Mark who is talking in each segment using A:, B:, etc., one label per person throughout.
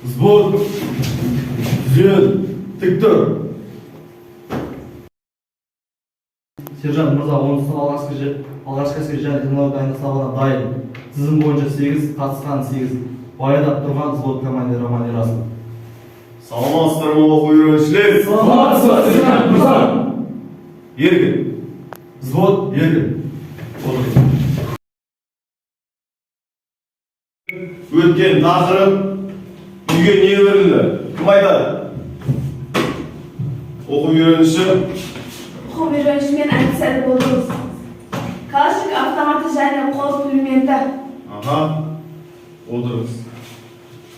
A: Взвод. Жөн. Тік тұр.
B: Сержант Мырза, оңтүстік алғашқы әскери және тыңдау дайындық дайын. Тізім бойынша 8, қатысқан 8. Баядап тұрған взвод командирі Роман Ерасыл.
A: Саламатсыздар ма оқу үйренушілер?
B: Саламатсыз, сержант Мырза.
A: Еркін. Взвод, еркін. Өткен тақырып үйге не өрілді? Кім айтады? Оқу үйренуші?
C: Оқу үйренушімен әдісәді болдыңыз. Калашник автоматы және қол пулеметі.
A: Аха, отырыңыз.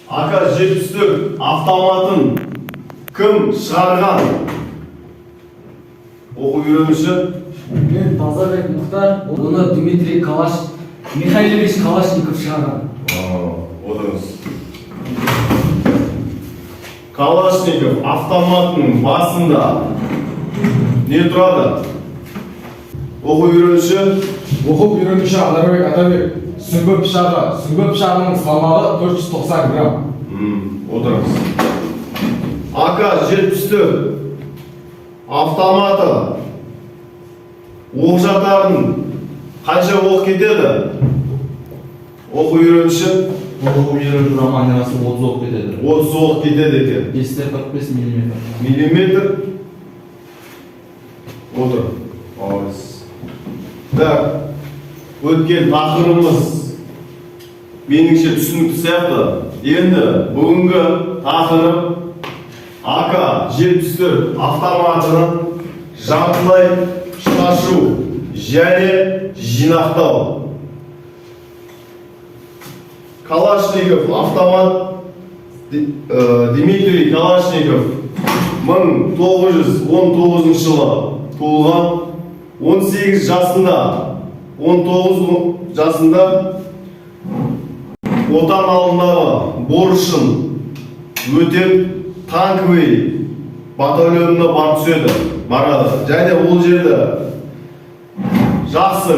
A: АК-74 автоматын кім шығарған? Оқу үйренуші?
D: Мен Тазабек Мұхтар, оны Дмитрий Михайлович Калашников шығарған.
A: Отырыңыз. Калашников автоматының басында не тұрады? Оқу үйренуші?
E: Оқу үйренуші Аларбек Атабек. Сүңгі пышағының салмағы 490 грамм.
A: Отырыңыз. АК-74 автоматы оқ жатарын қанша оқ кетеді? Оқу үйренуші?
B: Оқу үйренуші Роман Ерасыл 30 оқ кетеді.
A: 30 оқ кетеді екен.
B: 545 мм.
A: Миллиметр? Отыр. Ауыз. Так, өткен тақырыбымыз меніңше түсінікті сияқты. Енді бүгінгі тақырып АК-74 автоматының жартылай шашу және жинақтау. Калашников автомат Дмитрий Калашников 1919 жылы туылған, 18 жасында 19 жасында отан алдындағы борышын өтеп танковый батальонына барып түседі, барады. Және ол жерде жақсы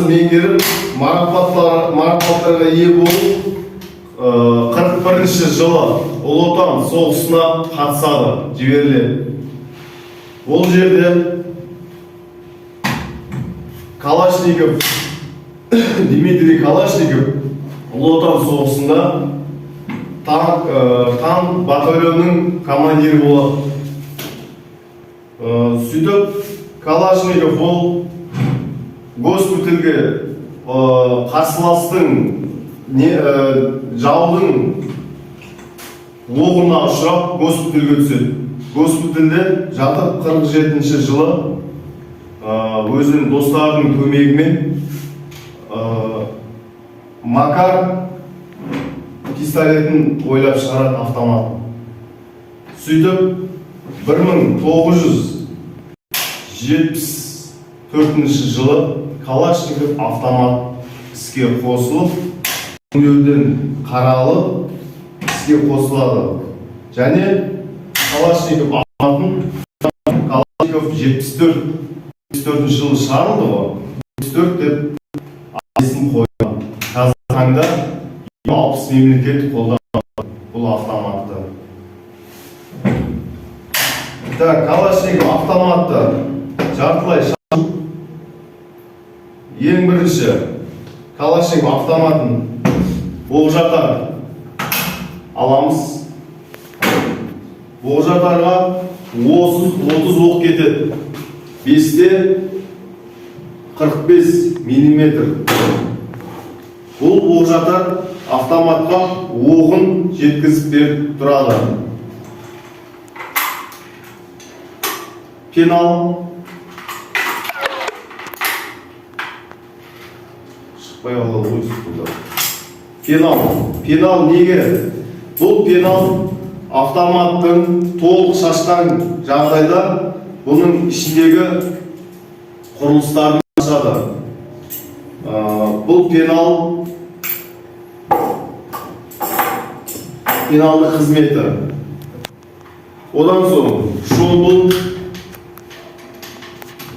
A: меңгеріп марапаттарға ие болып 41 жылы Ұлы Отан соғысына қатысады, жіберіледі. Ол жерде Дмитрий Калашников Ұлы Отан соғысында танк батальонының командирі болады. Сөйтіп Калашников ол госпитальге қарсыластың жаудың оғына ұшырап госпитальге түседі. Госпитальде жатып 47 жылы өзінің достарының көмегімен Макар пистолетін ойлап шығарады автоматын. Сөйтіп 1974 жылы Калашников автомат іске қосылып, өңдеуден қаралы іске қосылады. Және Калашников автоматын Калашников 74 жылы шығарылды ғой. 74 деп есім қойған. Қазір таңда 60 мемлекет қолданады бұл автоматты. Калашников автоматты жартылай шашу. Ең бірінші Калашников автоматын оқ-жатар аламыз. Оқ-жатарға 30 оқ кетеді. 5-те 45 мм. Бұл оқ-жатар автоматқа оғын жеткізіп беріп тұрады. Пенал. Шықпай алады ғой. Пенал неге? Бұл пенал автоматтың толық шашқан жағдайда бұның ішіндегі құрылыстарын ашады. Бұл пеналды қызметі. Одан соң шомбыл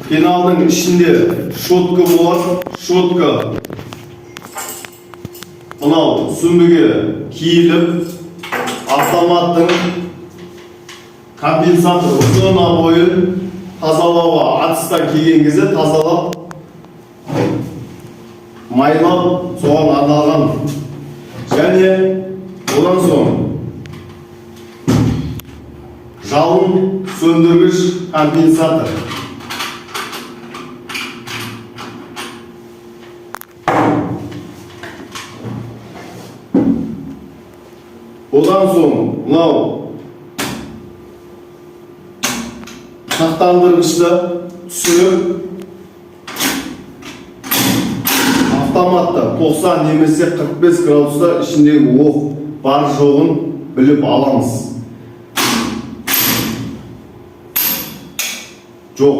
A: Пеналдың ішінде шотка болады, шотка. Мынау сүмбіге киіліп, автоматтың компенсатор зона бойын тазалауға атыстан келген кезде тазалап, майлап, соған арналған. Және одан соң жалын сөндіргіш компенсатор. Одан соң мынау сақтандырғышты түсіріп автоматта 90 немесе 45 градуста ішіндегі оқ бар жоғын біліп аламыз. Жоқ,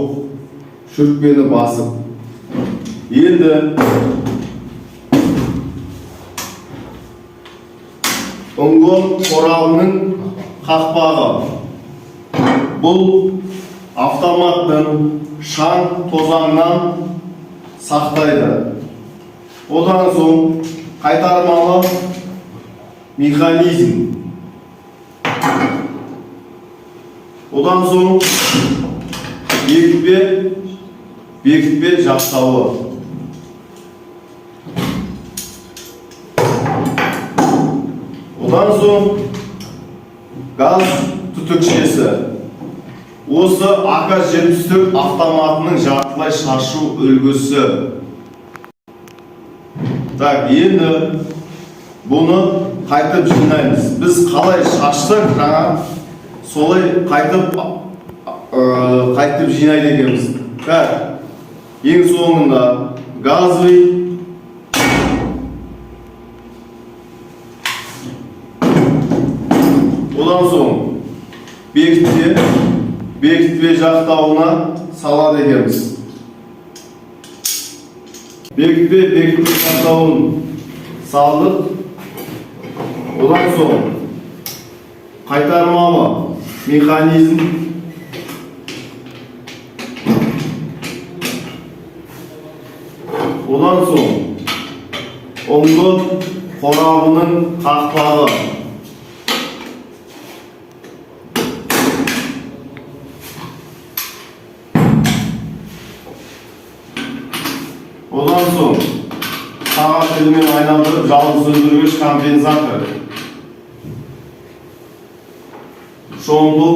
A: шүртпені басып. Енді ұңғы қорабының қақпағы. Бұл автоматтың шаң тозаңнан сақтайды. Одан соң қайтармалы механизм. Одан соң бекітпе жақтауы. Одан соң газ түтікшесі. Осы АК-74 автоматының жартылай шашу үлгісі. Так, енді бұны қайтып жинаймыз. Біз қалай шаштық, жаңа солай қайтып жинайды екенбіз. Так, ең соңында газовый одан соң бекітпе жақтауына салады екенбіз. Бекітпе жақтауын салдық. Одан соң қайтармалы механизм. Одан соң ұңғы қорабының қақпағы. Одан соң сағат тілімен айналдырып жалын сөндіргіш компенсатор. Шомбыл.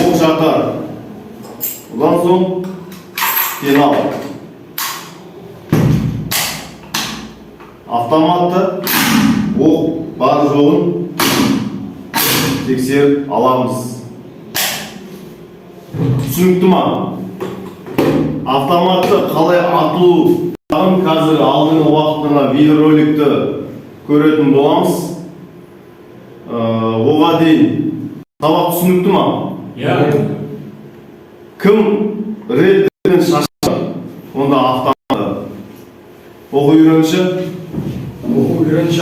A: Оқ жатар. Одан соң пенал. Автоматты оқ бар жоғын тексеріп аламыз. Түсінікті ма? Автоматты қалай атылу? Қазір алдыңғы уақытына видеороликті көретін боламыз. Оға дейін сабақ түсінікті ма? Кім реттен шашты? Онда автоматты. Оқу үйренші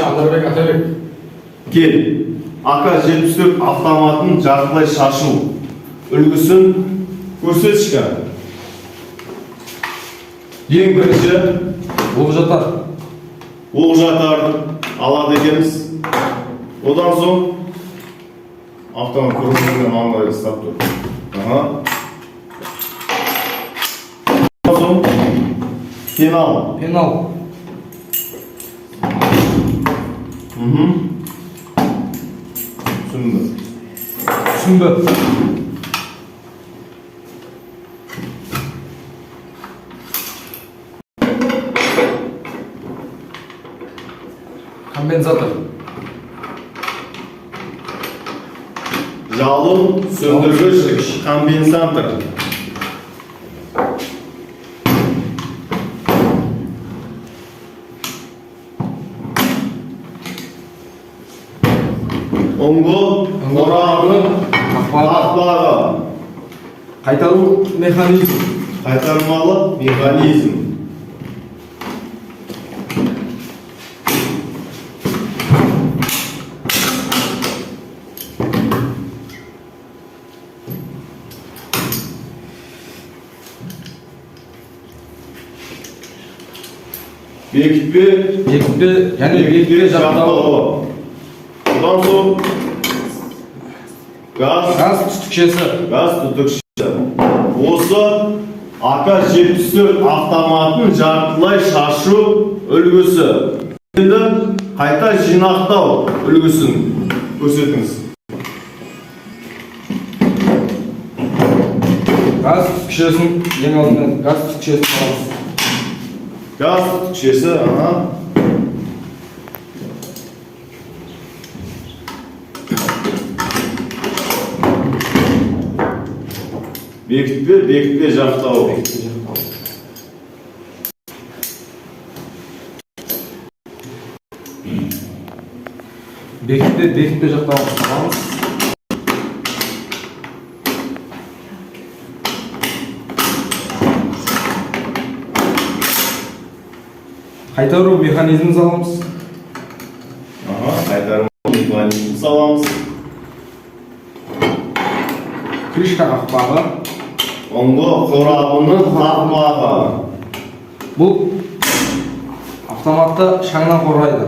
E: Аларбек Атабек.
A: Кел. АК-74 автоматын жартылай шашу үлгісін көрсетші. Ең бірінші
E: Оқ
A: жатарды алады екенбіз. Одан соң автомат көрсетілген маңдайды ұстап тұр. Одан соң пенал.
E: Сүмбі. Компенсатор.
A: Жалын сөндіргіш компенсатор. Ұңғы қорабының қақпағы.
E: Қайтару механизм.
A: Қайтармалы механизм. Бекітпе,
E: және бекітпе жақтау.
A: Одан соң газ
E: түтікшесі.
A: Осы АК-74 автоматын жартылай шашу үлгісі. Енді қайта жинақтау үлгісін көрсетіңіз.
E: Газ түтікшесін ең алдымен газ түтікшесін аламыз.
A: Gaz түтікшесі, бекітпе жақтау.
E: Бекітпе жақтау аламыз. Қайтару механизмін аламыз.
A: Қайтару механизмін саламыз.
E: Крышка қақпағы.
A: Оңғы қорабының қақпағы.
E: Бұл автоматты шаңнан қорғайды.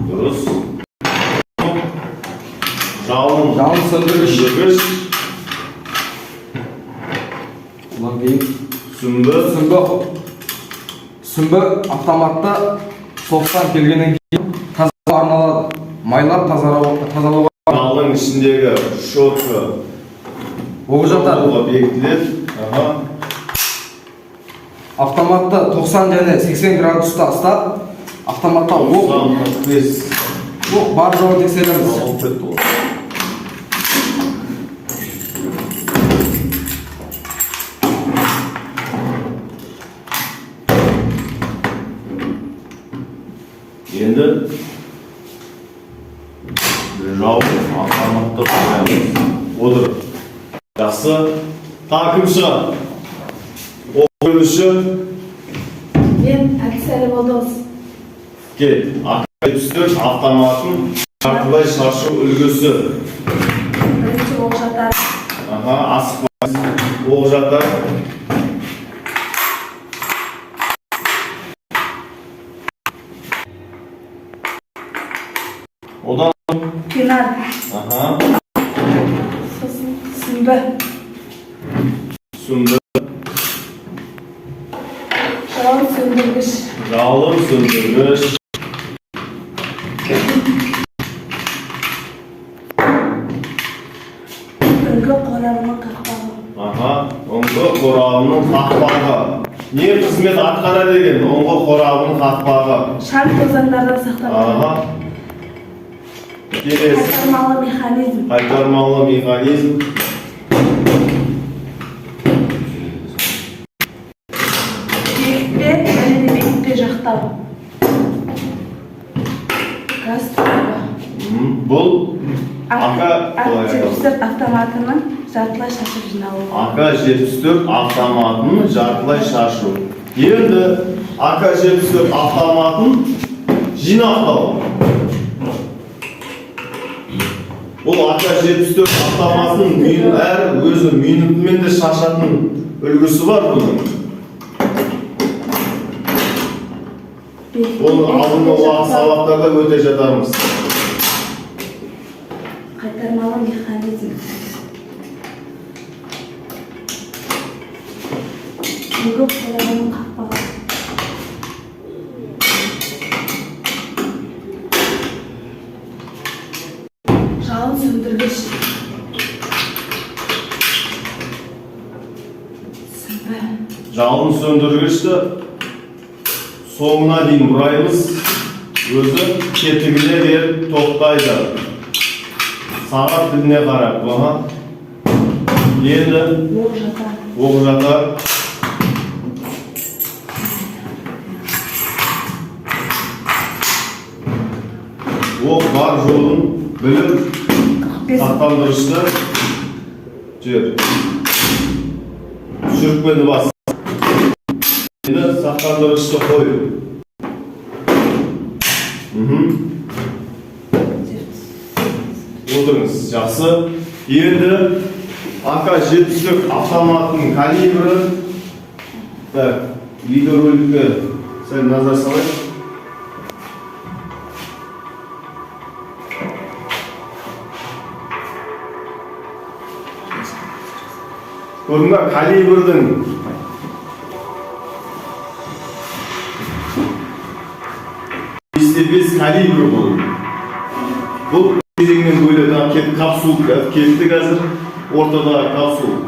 A: Дұрыс. Жалын
E: сөндіргіш. Бұлар кейін сүмбі автоматта соғыстан келгеннен кейін тазалауға арналады. Майлар тазалауға.
A: Жалын ішіндегі шотқа
E: оғы жатады.
A: Бекітіледі.
E: Автоматта 90 және 80 градуста ұстап, автоматта оқ бар жоғын тексереміз.
A: Енді жауын автоматты қоямыз. Отыр. Жақсы. Takımшы. Оқылышы.
C: Men aksari bo'ldim.
A: Кел. АК-74 автоматын жартылай шашу үлгісі.
C: Birinchi o'xshatar.
A: Асықпайыз. Оқ жатар. Одан
C: Kenar. Sumba. Жалын söndürgüç.
A: Жалын söndürgüç.
C: Öngü қорабының қақпағы.
A: Оңғы қорабының қақпағы. Не қызмет атқарады деген оңғы қорабының қақпағы.
C: Шарт тозаңдардан сақталады.
A: Қайтармалы механизм.
C: Бекітпе жақтау. Газ түтігі.
A: Бұл
C: АК-74 автоматының жартылай шашу жинауы.
A: АК-74 автоматының жартылай шашу. Енді АК-74 автоматын жинақтау. Бұл АК-74 автоматының әр өзі минутымен де шашатын үлгісі бар бұның. Ол алдыңғы уақыт сабақтарда өте жатармыз.
C: Қайтармалы механизм. Өңгі қорабының қақпағы. Жалын söndürgüç.
A: Жалын сөндіргішті соңына дейін бұраймыз. Өзі кетігіне беріп тоқтайды. Сағат тіліне қарап. Енді оқ жатар. Оқ бар жолын біліп сақтандырышты жер. Шүріппені бас. Енді сақтандырышты қой. Отырыңыз, жақсы. Енді АК-74 автоматтың калибрі видеороликті Sen nazar salay. Көрдің ба, калибрдің бес калибр бұл. Бұл кезеңнен бөлек капсул кетті қазір, ортада капсул.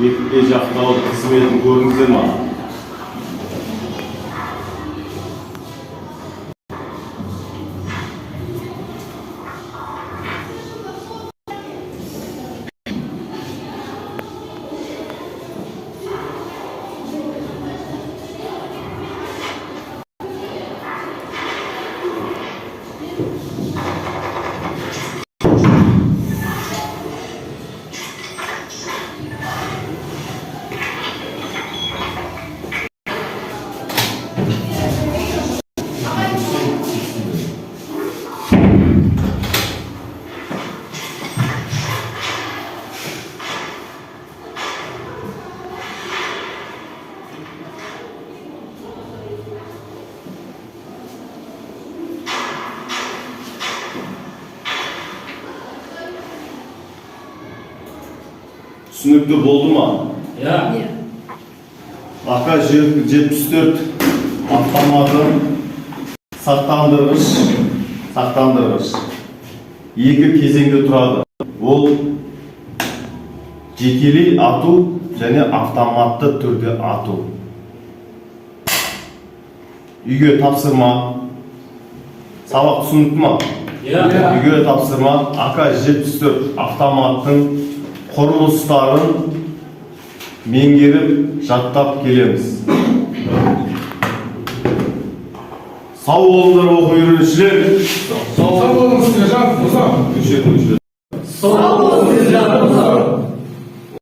A: Бекітпе жақтау қызметін көрдіңіздер ма? Түсінікті болды ма?
D: Ya.
A: Aka 74 автоматы сақтандырғыш. Екі кезеңде тұрады. Ол жекелей ату және автоматты түрде ату. Үйге тапсырма. Сабақ түсінікті ма? Үйге тапсырма. АК-74 автоматтың құрылыстарын меңгеріп жаттап келеміз. Сау болыңдар оқу үйренушілер.
F: Sağ olun Sержant Musa.
A: Өшер.
D: Sağ olun Sержant Musa.